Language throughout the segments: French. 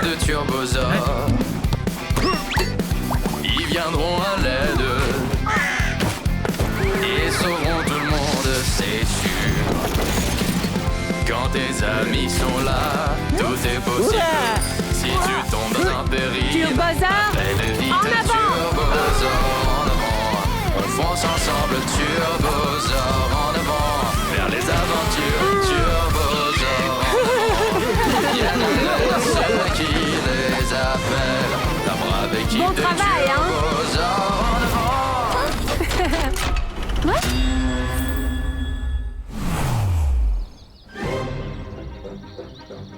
de turbosaures. Ils viendront à l'aide et sauveront tout le monde, c'est sûr. Quand tes amis sont là, tout est possible. Ouah. Si tu tombes dans un péril, Turbosaure, appelle vite en avant. Turbosaure en avant. On fonce ensemble, Turbosaure en avant. Vers les aventures, Turbosaure en avant. Viennent ceux qui les appellent. La brave équipe Bon de travail, hein. Turbosaure en avant.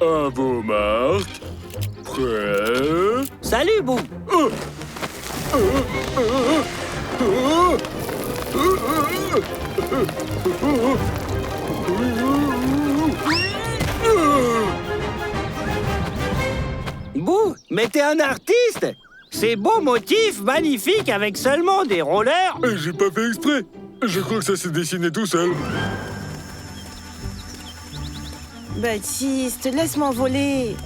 À vos marques. Prêt. Salut, Boo. Boo, mais t'es un artiste. Ces beaux motifs magnifiques avec seulement des rollers. J'ai pas fait exprès. Je crois que ça s'est dessiné tout seul. Baptiste, laisse-moi voler.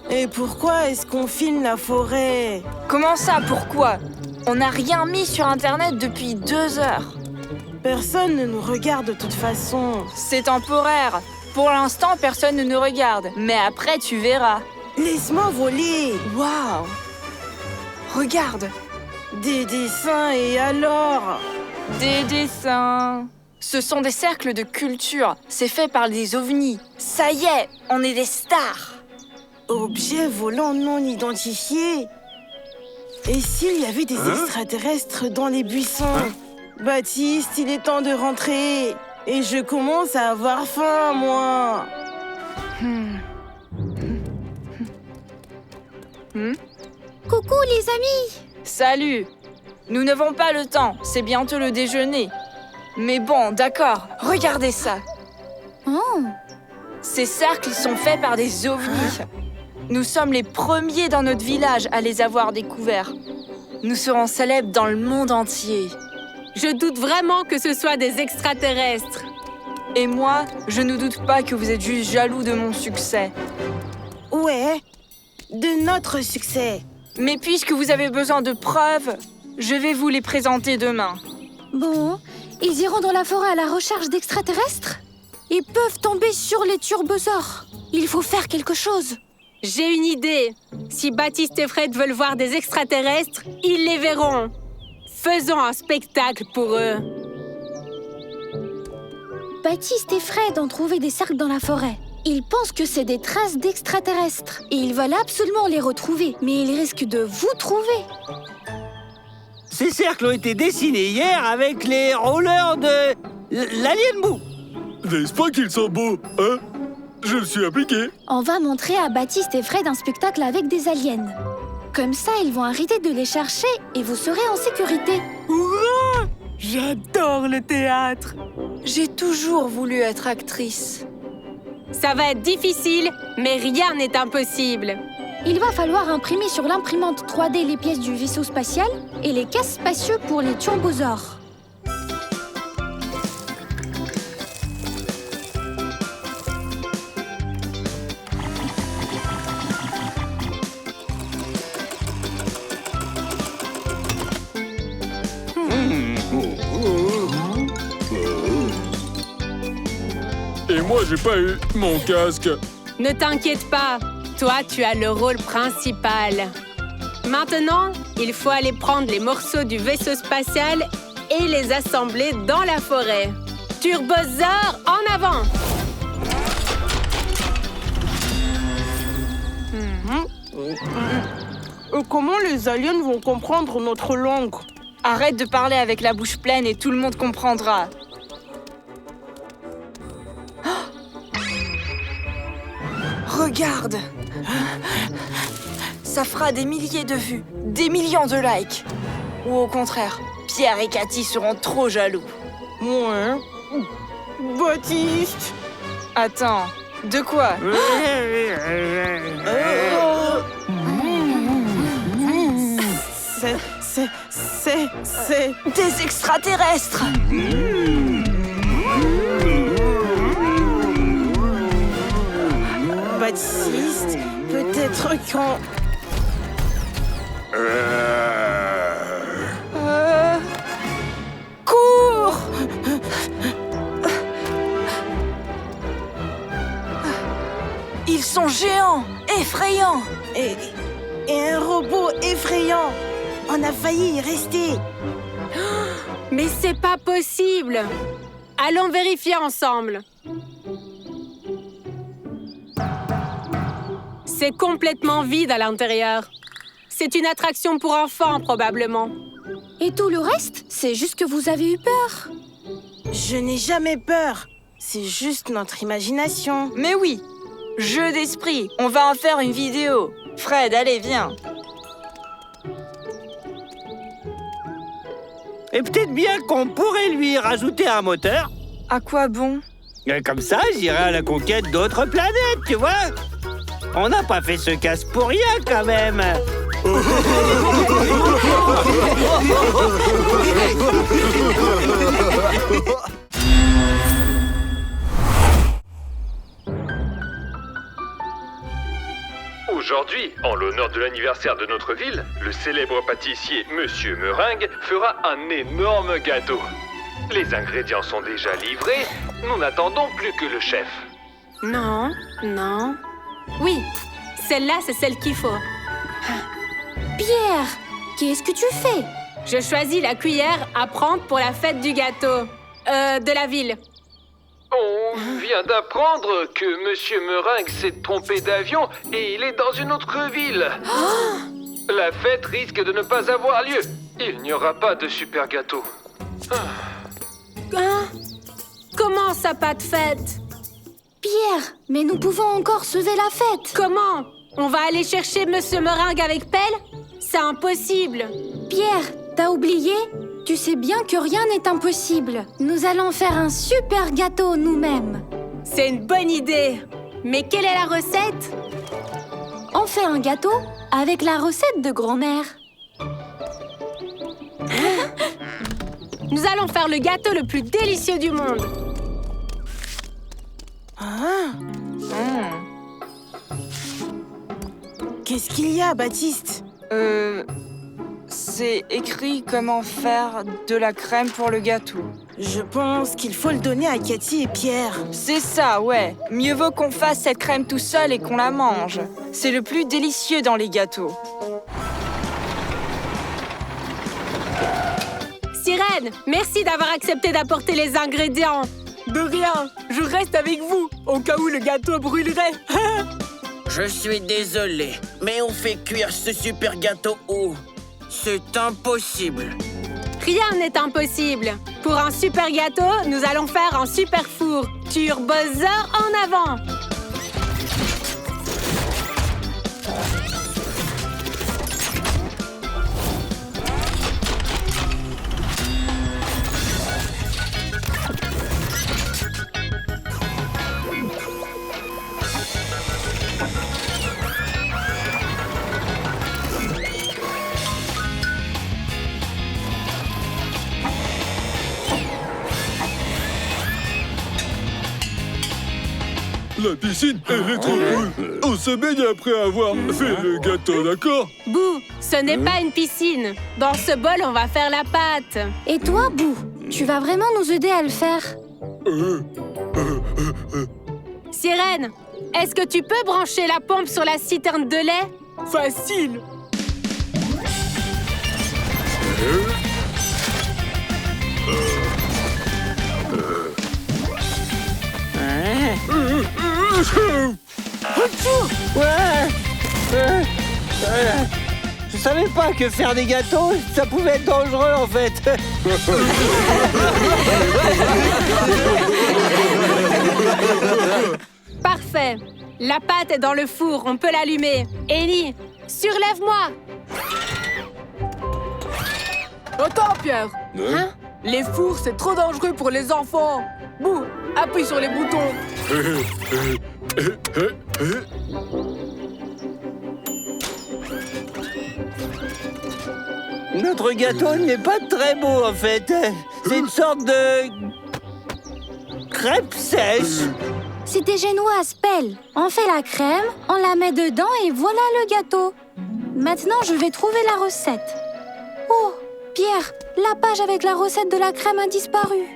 Et pourquoi est-ce qu'on filme la forêt? Comment ça, pourquoi? On n'a rien mis sur Internet depuis 2 heures. Personne ne nous regarde de toute façon. C'est temporaire. Pour l'instant, personne ne nous regarde. Mais après, tu verras. Laisse-moi voler. Waouh! Regarde! Des dessins et alors? Des dessins. Ce sont des cercles de culture. C'est fait par des ovnis. Ça y est, on est des stars. Objets volants non identifiés. Et s'il y avait des extraterrestres dans les buissons? Baptiste, il est temps de rentrer. Et je commence à avoir faim, moi. Coucou les amis! Salut! Nous n'avons pas le temps. C'est bientôt le déjeuner. Mais bon, d'accord. Regardez ça. Oh, Ces cercles sont faits par des ovnis. Nous sommes les premiers dans notre village à les avoir découverts. Nous serons célèbres dans le monde entier. Je doute vraiment que ce soit des extraterrestres. Et moi, je ne doute pas que vous êtes juste jaloux de mon succès. Ouais, de notre succès. Mais puisque vous avez besoin de preuves, je vais vous les présenter demain. bon, ils iront dans la forêt à la recherche d'extraterrestres? Ils peuvent tomber sur les turbosaures. Il faut faire quelque chose. J'ai une idée. Si Baptiste et Fred veulent voir des extraterrestres, ils les verront. Faisons un spectacle pour eux. Baptiste et Fred ont trouvé des cercles dans la forêt. Ils pensent que c'est des traces d'extraterrestres. Et ils veulent absolument les retrouver. Mais ils risquent de vous trouver. Ces cercles ont été dessinés hier avec les rollers de l'Alien Boo. N'est-ce pas qu'ils sont beaux, hein? Je me suis appliqué. On va montrer à Baptiste et Fred un spectacle avec des aliens. Comme ça, ils vont arrêter de les chercher et vous serez en sécurité. Hurrah! J'adore le théâtre. J'ai toujours voulu être actrice. Ça va être difficile, mais rien n'est impossible. Il va falloir imprimer sur l'imprimante 3D les pièces du vaisseau spatial et les casques spatiaux pour les turbosaures. Et moi, j'ai pas eu mon casque. Ne t'inquiète pas, toi, tu as le rôle principal. Maintenant, il faut aller prendre les morceaux du vaisseau spatial et les assembler dans la forêt. Turbosaure, en avant! Comment les aliens vont comprendre notre langue? Arrête de parler avec la bouche pleine et tout le monde comprendra. Regarde! Ça fera des milliers de vues, des millions de likes. Ou au contraire, Pierre et Cathy seront trop jaloux. Ouais. Baptiste. Attends, de quoi? C'est... Des extraterrestres! Baptiste, peut-être qu'on... Cours! Ils sont géants, effrayants. Et un robot effrayant. On a failli y rester. Mais c'est pas possible. Allons vérifier ensemble. C'est complètement vide à l'intérieur. C'est une attraction pour enfants, probablement. Et tout le reste, c'est juste que vous avez eu peur. Je n'ai jamais peur. C'est juste notre imagination. Mais oui, jeu d'esprit, on va en faire une vidéo. Fred, allez, viens. Et peut-être bien qu'on pourrait lui rajouter un moteur. À quoi bon? Et comme ça, j'irai à la conquête d'autres planètes, tu vois. On n'a pas fait ce casse pour rien, quand même. Aujourd'hui, en l'honneur de l'anniversaire de notre ville, le célèbre pâtissier Monsieur Meringue fera un énorme gâteau. Les ingrédients sont déjà livrés, nous n'attendons plus que le chef. Non, non. Oui, celle-là, c'est celle qu'il faut. Pierre, qu'est-ce que tu fais? Je choisis la cuillère à prendre pour la fête du gâteau. De la ville. On vient d'apprendre que Monsieur Meringue s'est trompé d'avion et il est dans une autre ville. La fête risque de ne pas avoir lieu. Il n'y aura pas de super gâteau. Hein? Comment ça, pas de fête? Pierre, mais nous pouvons encore sauver la fête. Comment? On va aller chercher Monsieur Meringue avec pelle? C'est impossible. Pierre, t'as oublié? Tu sais bien que rien n'est impossible. Nous allons faire un super gâteau nous-mêmes. C'est une bonne idée. Mais quelle est la recette? On fait un gâteau avec la recette de grand-mère. Nous allons faire le gâteau le plus délicieux du monde. Qu'est-ce qu'il y a, Baptiste? C'est écrit comment faire de la crème pour le gâteau. Je pense qu'il faut le donner à Cathy et Pierre. C'est ça, ouais. Mieux vaut qu'on fasse cette crème tout seul et qu'on la mange. C'est le plus délicieux dans les gâteaux. Sirène, merci d'avoir accepté d'apporter les ingrédients. De rien, je reste avec vous, au cas où le gâteau brûlerait. Je suis désolé, mais on fait cuire ce super gâteau où? C'est impossible. Rien n'est impossible. Pour un super gâteau, nous allons faire un super four. Turbozer en avant. La piscine, elle est trop cool. On se baigne après avoir fait le gâteau, d'accord? Bouh, ce n'est pas une piscine. Dans ce bol, on va faire la pâte. Et toi, Bou, tu vas vraiment nous aider à le faire? Sirène, est-ce que tu peux brancher la pompe sur la citerne de lait? Facile. Je savais pas que faire des gâteaux, ça pouvait être dangereux, en fait. Parfait. La pâte est dans le four, on peut l'allumer. Ellie, surlève-moi. Attends, Pierre. Hein? Les fours, c'est trop dangereux pour les enfants. Bouh, appuie sur les boutons. Notre gâteau n'est pas très beau, en fait. C'est une sorte de crêpe sèche. C'est des génoises, Pelle. On fait la crème, on la met dedans et voilà le gâteau. Maintenant, je vais trouver la recette. Oh, Pierre, la page avec la recette de la crème a disparu.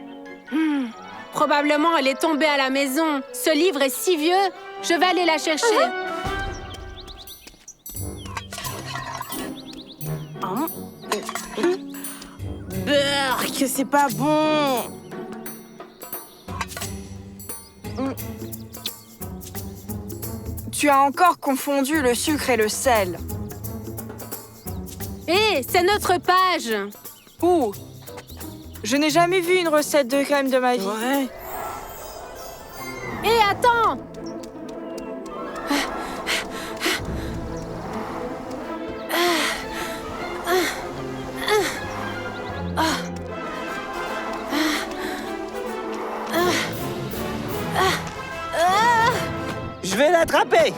Probablement, elle est tombée à la maison. Ce livre est si vieux, je vais aller la chercher. Burk, c'est pas bon. Tu as encore confondu le sucre et le sel. Hé, c'est notre page. Ouh! Je n'ai jamais vu une recette de crème de ma vie. Ouais. Hé, attends! Je vais l'attraper.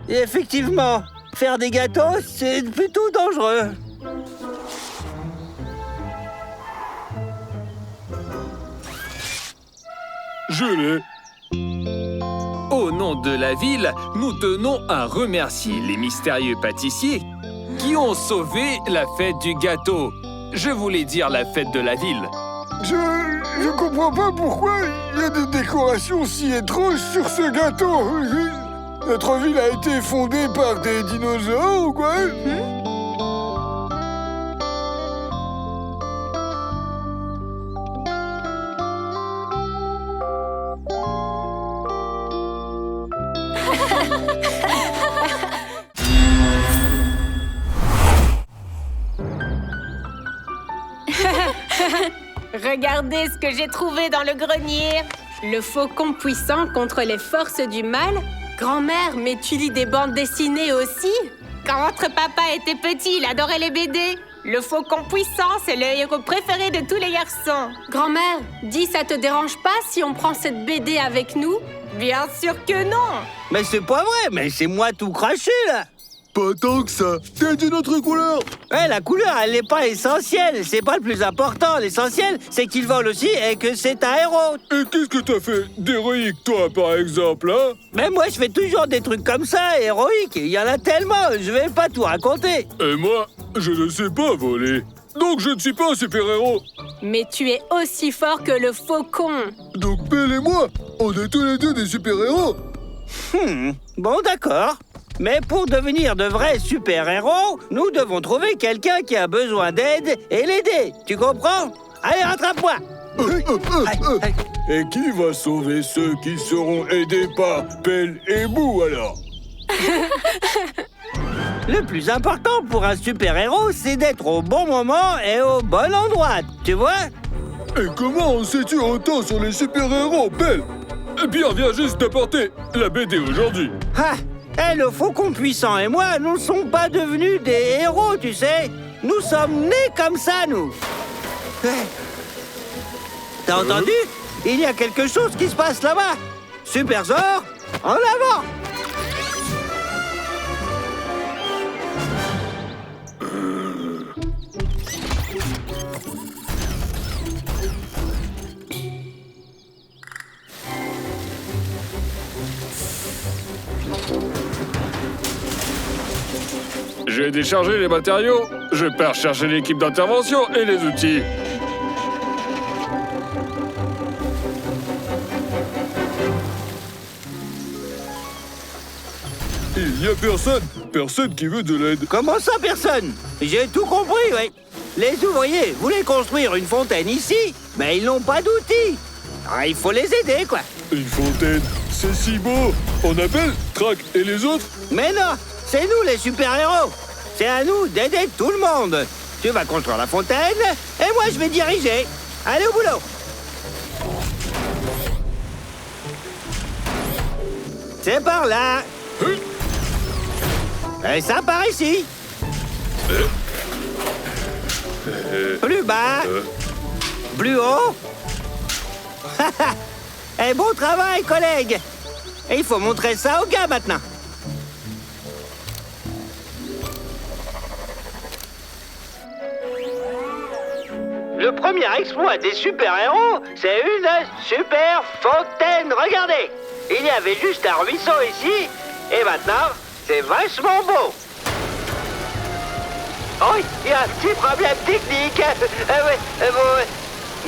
Et effectivement, faire des gâteaux, c'est plutôt dangereux. Je l'ai. Au nom de la ville, nous tenons à remercier les mystérieux pâtissiers qui ont sauvé la fête du gâteau. Je voulais dire la fête de la ville. Je comprends pas pourquoi il y a des décorations si étranges sur ce gâteau. Notre ville a été fondée par des dinosaures ou quoi? Regardez ce que j'ai trouvé dans le grenier. Le faucon puissant contre les forces du mal. Grand-mère, mais tu lis des bandes dessinées aussi? Quand votre papa était petit, il adorait les BD. Le faucon puissant, c'est le héros préféré de tous les garçons. Grand-mère, dis, ça te dérange pas si on prend cette BD avec nous? Bien sûr que non. Mais c'est pas vrai, mais c'est moi tout craché, là. Pas tant que ça. T'as une autre couleur. Ouais, la couleur, elle n'est pas essentielle. C'est pas le plus important. L'essentiel, c'est qu'il vole aussi et que c'est un héros. Et qu'est-ce que t'as fait d'héroïque, toi, par exemple, hein? Mais moi, je fais toujours des trucs comme ça, héroïques. Il y en a tellement, je vais pas tout raconter. Et moi, je ne sais pas voler. Donc je ne suis pas un super-héros. Mais tu es aussi fort que le faucon. Donc Pelle et moi, on est tous les deux des super-héros. Bon, d'accord. Mais pour devenir de vrais super-héros, nous devons trouver quelqu'un qui a besoin d'aide et l'aider. Tu comprends? Allez, rattrape-moi. Et qui va sauver ceux qui seront aidés par Pelle et Boo, alors? Le plus important pour un super-héros, c'est d'être au bon moment et au bon endroit, tu vois? Et comment sais-tu autant sur les super-héros, Pelle? Pierre vient juste d'apporter la BD aujourd'hui. Le faucon puissant et moi, nous ne sommes pas devenus des héros, tu sais. Nous sommes nés comme ça, nous. T'as entendu? Il y a quelque chose qui se passe là-bas. Superzor, en avant! J'ai déchargé les matériaux. Je pars chercher l'équipe d'intervention et les outils. Il n'y a personne qui veut de l'aide. Comment ça, personne? J'ai tout compris, oui. Les ouvriers voulaient construire une fontaine ici, mais ils n'ont pas d'outils. Il faut les aider, quoi. Une fontaine, c'est si beau. On appelle Trac et les autres? Mais non, c'est nous les super-héros. C'est à nous d'aider tout le monde. Tu vas construire la fontaine et moi je vais diriger. Allez au boulot. C'est par là. Et ça par ici. Plus bas. Plus haut. Et bon travail, collègues. Et il faut montrer ça aux gars maintenant. Le premier exploit des super-héros, c'est une super fontaine. Regardez, il y avait juste un ruisseau ici, et maintenant, c'est vachement beau. Oh, il y a un petit problème technique.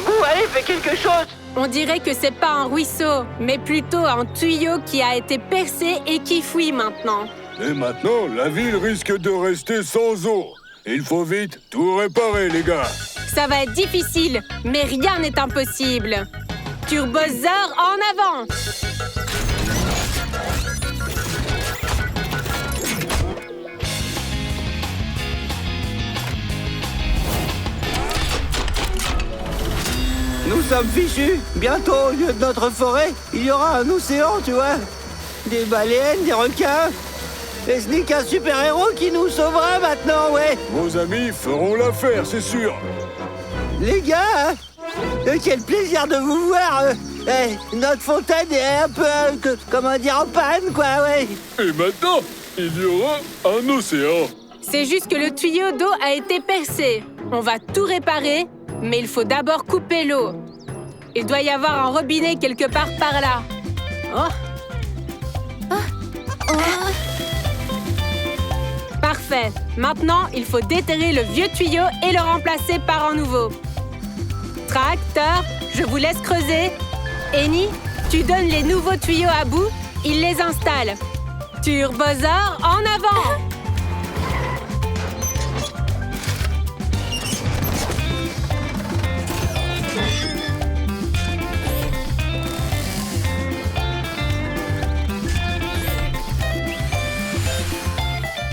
Bou, allez, fais quelque chose. On dirait que c'est pas un ruisseau, mais plutôt un tuyau qui a été percé et qui fuit maintenant. Et maintenant, la ville risque de rester sans eau. Il faut vite tout réparer, les gars. Ça va être difficile, mais rien n'est impossible. Turbosaur en avant! Nous sommes fichus. Bientôt, au lieu de notre forêt, il y aura un océan, tu vois. Des baleines, des requins. Et ce n'est qu'un super-héros qui nous sauvera maintenant, ouais. Vos amis feront l'affaire, c'est sûr. Les gars, quel plaisir de vous voir. Notre fontaine est un peu, comment dire, en panne, quoi, ouais. Et maintenant, il y aura un océan. C'est juste que le tuyau d'eau a été percé. On va tout réparer, mais il faut d'abord couper l'eau. Il doit y avoir un robinet quelque part par là. Oh. Parfait. Maintenant, il faut déterrer le vieux tuyau et le remplacer par un nouveau. Tracteur, je vous laisse creuser. Eni, tu donnes les nouveaux tuyaux à Bou, il les installe. Turbosaur, en avant!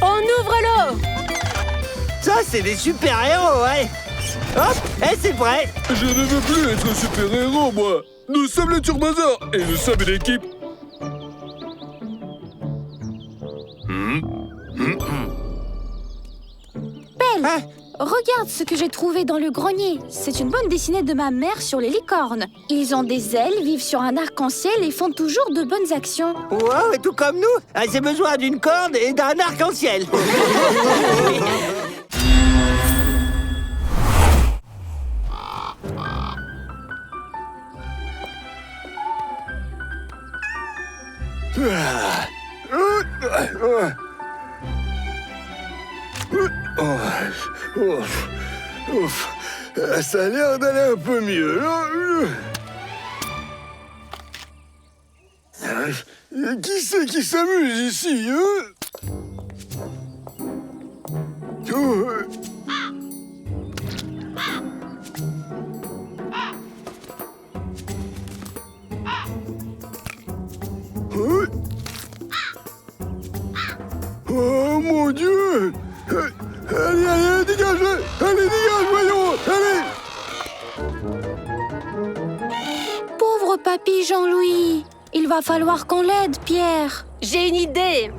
On ouvre l'eau! Ça, c'est des super-héros, ouais. Hop, et c'est prêt. Je ne veux plus être super-héros, moi. Nous sommes le Turbosaur et nous sommes une équipe. Belle, regarde ce que j'ai trouvé dans le grenier. C'est une bande dessinée de ma mère sur les licornes. Ils ont des ailes, vivent sur un arc-en-ciel et font toujours de bonnes actions. Wow, et tout comme nous, j'ai besoin d'une corde et d'un arc-en-ciel. Ça a l'air d'aller un peu mieux. Qui c'est qui s'amuse ici, hein? Oh mon Dieu! Allez, allez, dégagez! Allez, dégage, voyons! Allez! Pauvre papy Jean-Louis. Il va falloir qu'on l'aide, Pierre. J'ai une idée!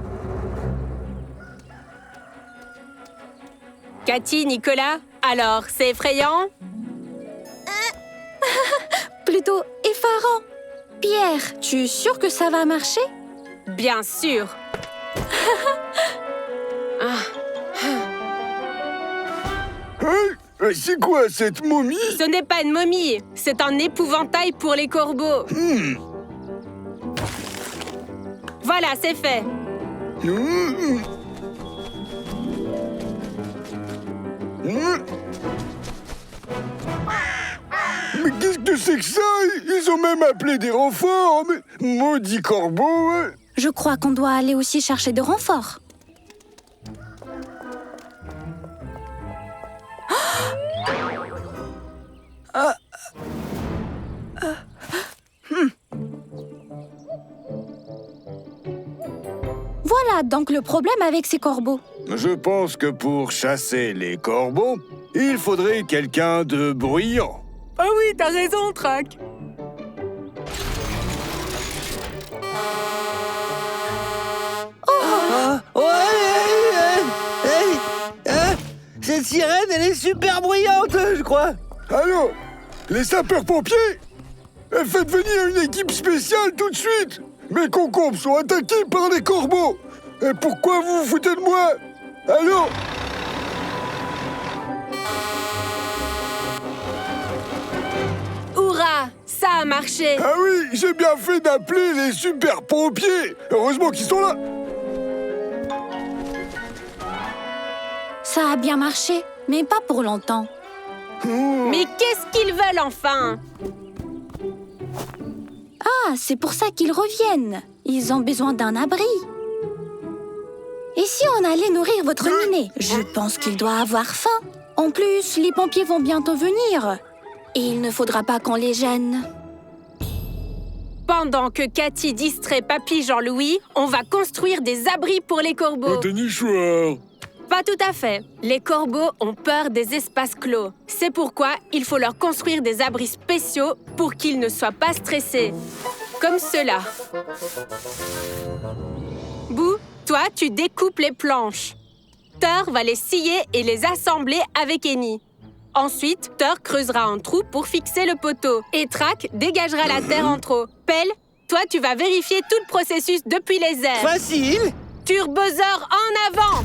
Cathy, Nicolas, alors, c'est effrayant? Plutôt effarant. Pierre, tu es sûr que ça va marcher? Bien sûr! C'est quoi cette momie? Ce n'est pas une momie, c'est un épouvantail pour les corbeaux. Voilà, c'est fait. Mais qu'est-ce que c'est que ça? Ils ont même appelé des renforts. Mais maudit corbeau, ouais. Je crois qu'on doit aller aussi chercher de renforts. Voilà donc le problème avec ces corbeaux. Je pense que pour chasser les corbeaux, il faudrait quelqu'un de bruyant. Ah oui, t'as raison, Trac. Cette sirène, elle est super bruyante, je crois. Allô? Les sapeurs-pompiers? Faites venir une équipe spéciale tout de suite. Mes concombres sont attaqués par des corbeaux. Et pourquoi vous vous foutez de moi? Allô? Hurrah! Ça a marché! Ah oui, j'ai bien fait d'appeler les super pompiers. Heureusement qu'ils sont là. Ça a bien marché, mais pas pour longtemps. Mais qu'est-ce qu'ils veulent enfin? Ah, c'est pour ça qu'ils reviennent. Ils ont besoin d'un abri. Et si on allait nourrir votre minet? Je pense qu'il doit avoir faim. En plus, les pompiers vont bientôt venir. Et il ne faudra pas qu'on les gêne. Pendant que Cathy distrait Papy Jean-Louis, on va construire des abris pour les corbeaux. T'es nichoir. Pas tout à fait. Les corbeaux ont peur des espaces clos. C'est pourquoi il faut leur construire des abris spéciaux pour qu'ils ne soient pas stressés. Comme cela. Boo, toi, tu découpes les planches. Thor va les scier et les assembler avec Annie. Ensuite, Thor creusera un trou pour fixer le poteau. Et Track dégagera la terre en trop. Pelle, toi, tu vas vérifier tout le processus depuis les airs. Facile. Turbosaur en avant!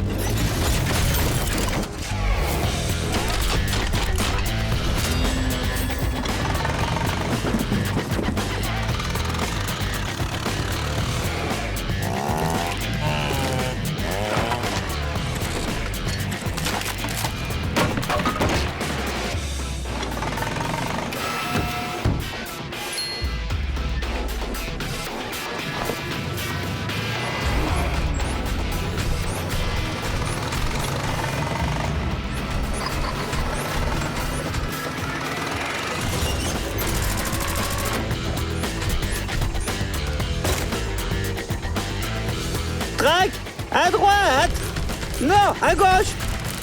Track, à droite. Non, à gauche.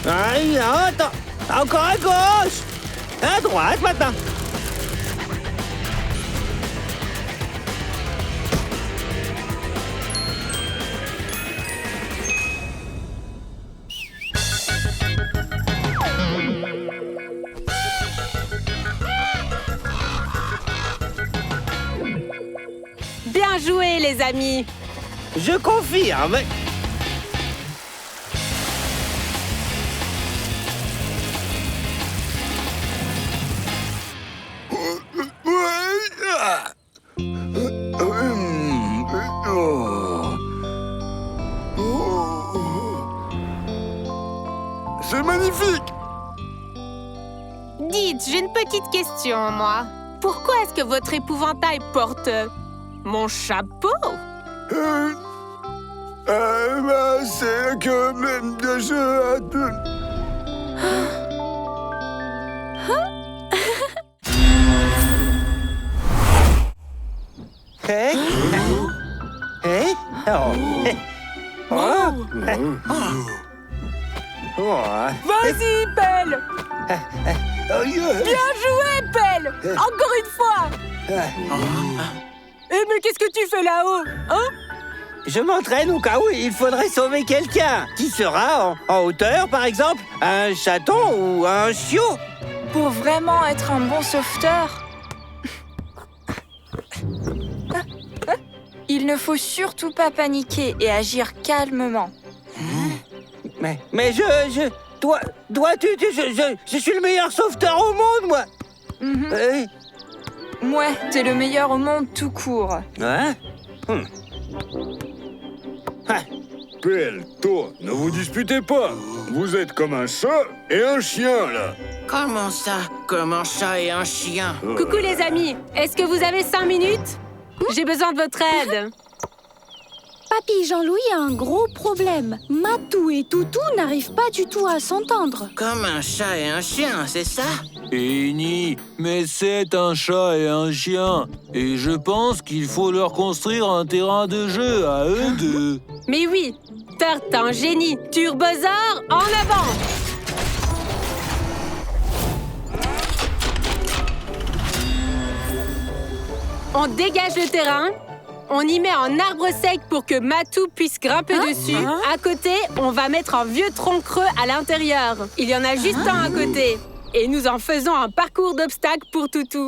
Aïe, attends. Encore à gauche. À droite maintenant. Bien joué, les amis! Je confirme. C'est magnifique. Dites, j'ai une petite question, moi. Pourquoi est-ce que votre épouvantail porte mon chapeau? C'est que je... Hey. Hey. Oh. Oh. Oh. Vas-y, Pelle! Oh, yeah. Bien joué, Pelle! Encore une fois! Eh, mais qu'est-ce que tu fais là-haut? Hein? Je m'entraîne au cas où il faudrait sauver quelqu'un. Qui sera en hauteur, par exemple? Un chaton ou un chiot? Pour vraiment être un bon sauveteur, il ne faut surtout pas paniquer et agir calmement. Mais toi, je suis le meilleur sauveteur au monde, moi. Ouais, t'es le meilleur au monde tout court. Hein? Pelle, toi, ne vous disputez pas. Vous êtes comme un chat et un chien, là. Comment ça? Comme un chat et un chien? Coucou, les amis! Est-ce que vous avez 5 minutes? J'ai besoin de votre aide. Papy Jean-Louis a un gros problème. Matou et Toutou n'arrivent pas du tout à s'entendre. Comme un chat et un chien, c'est ça? Annie, mais c'est un chat et un chien. Et je pense qu'il faut leur construire un terrain de jeu à eux deux. Mais oui, Thor, t'es un génie. Turbosaur, en avant! On dégage le terrain. On y met un arbre sec pour que Matou puisse grimper dessus. À côté, on va mettre un vieux tronc creux à l'intérieur. Il y en a juste un à côté. Et nous en faisons un parcours d'obstacles pour Toutou.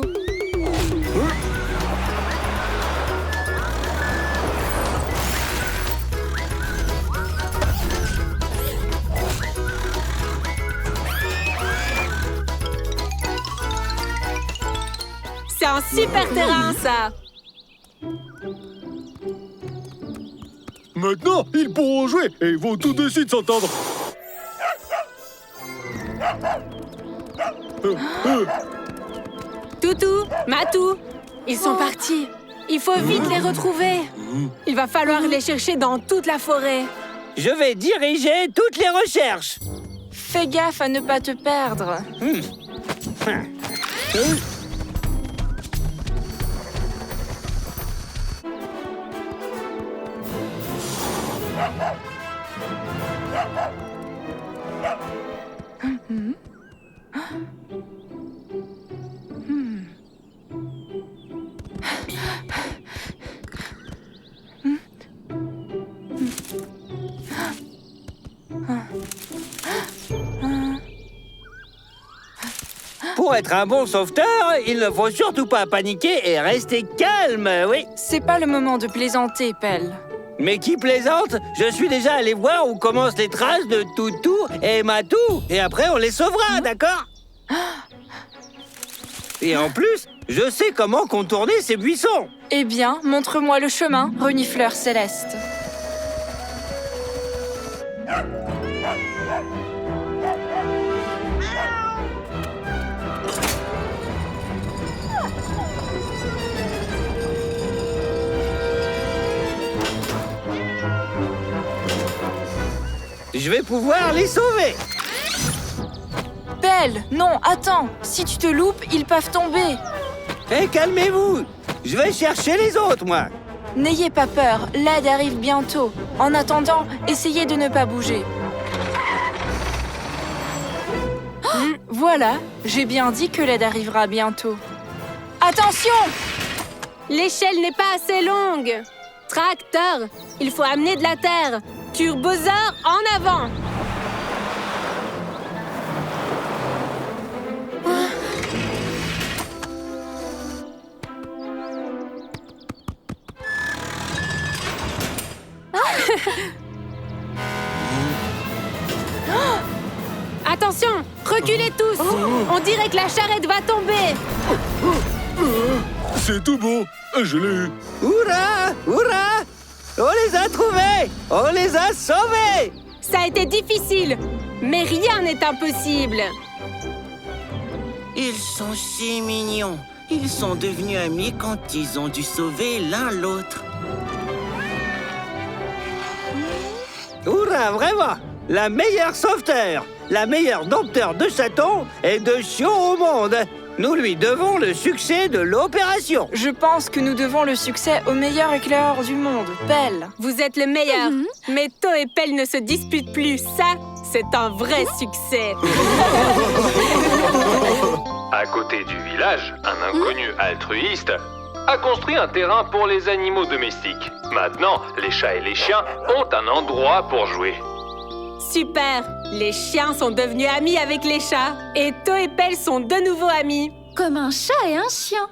C'est un super terrain, ça. Maintenant, ils pourront jouer et ils vont tout de suite s'entendre. Toutou, Matou, ils sont partis. Il faut vite les retrouver. Il va falloir les chercher dans toute la forêt. Je vais diriger toutes les recherches. Fais gaffe à ne pas te perdre. Pour être un bon sauveteur, il ne faut surtout pas paniquer et rester calme, oui. C'est pas le moment de plaisanter, Pelle. Mais qui plaisante? Je suis déjà allé voir où commencent les traces de Toutou et Matou. Et après, on les sauvera, d'accord? Et en plus, je sais comment contourner ces buissons. Eh bien, montre-moi le chemin, renifleur céleste. Je vais pouvoir les sauver. Pelle, non, attends. Si tu te loupes, ils peuvent tomber. Eh, calmez-vous. Je vais chercher les autres, moi. N'ayez pas peur, l'aide arrive bientôt. En attendant, essayez de ne pas bouger. Voilà, j'ai bien dit que l'aide arrivera bientôt. Attention! L'échelle n'est pas assez longue. Tracteur, il faut amener de la terre. Turbosaure, en avant! Attention, reculez tous. On dirait que la charrette va tomber. C'est tout bon, je l'ai eu. Hurrah! Hurrah! On les a trouvés! On les a sauvés! Ça a été difficile, mais rien n'est impossible. Ils sont si mignons. Ils sont devenus amis quand ils ont dû sauver l'un l'autre. Hurrah, vraiment! La meilleure sauveteur, la meilleure dompteur de chatons et de chiots au monde. Nous lui devons le succès de l'opération. Je pense que nous devons le succès au meilleur éclaireur du monde, Pelle. Vous êtes le meilleur, mais To et Pelle ne se disputent plus. Ça, c'est un vrai succès. À côté du village, un inconnu altruiste a construit un terrain pour les animaux domestiques. Maintenant, les chats et les chiens ont un endroit pour jouer. Super! Les chiens sont devenus amis avec les chats. Et To et Pelle sont de nouveau amis. Comme un chat et un chien.